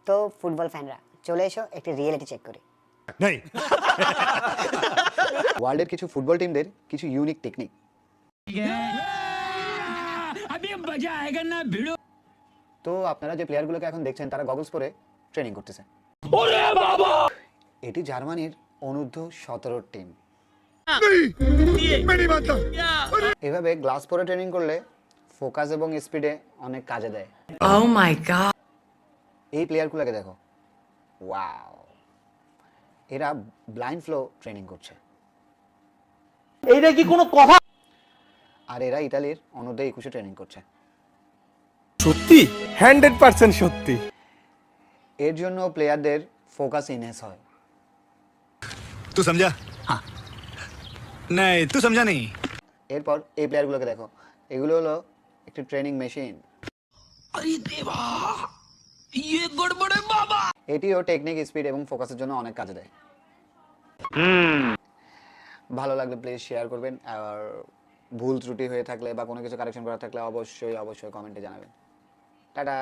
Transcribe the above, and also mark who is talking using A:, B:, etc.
A: তো ফুটবল ফ্যানরা চলে এসো একটি রিয়েলিটি চেক করি।
B: ওয়ার্ল্ডের কিছু ফুটবল টিমদের কিছু ইউনিক টেকনিক। তো আপনারা যে প্লেয়ারগুলোকে এখন দেখছেন তারা গগলস পরে ট্রেনিং করতেছে। এটি জার্মানির অনূর্ধ্ব 17 টিম। এভাবে গ্লাস পরে ট্রেনিং করলে ফোকাস এবং স্পিডে অনেক কাজে দেয়।
C: Oh my god.
B: এই প্লেয়ারগুলোকে দেখো, ওয়াও, এরা ব্লাইন্ড ফ্লো ট্রেনিং করছে।
D: এইটা কি কোনো কথা?
B: আর এরা ইতালির অনূর্ধ্ব 21 ট্রেনিং করছে।
D: সত্যি 100% সত্যি।
B: এর জন্য প্লেয়ারদের ফোকাস ইনহেস হয়।
E: तू समझा? हाँ नहीं तू समझा नहीं।
B: এরপর এই প্লেয়ারগুলোকে দেখো, এগুলো হলো একটি ট্রেনিং মেশিন।
E: अरे देवा ये गड़बड़ है बाबा।
B: এটিও টেকনিক, স্পিড এবং ফোকাসের জন্য অনেক কাজে দেয়। ভালো লাগলে প্লিজ শেয়ার করবেন, আর ভুল ত্রুটি হয়ে থাকলে বা কোনো কিছু কারেকশন করা থাকলে অবশ্যই কমেন্টে জানাবেন। টাটা।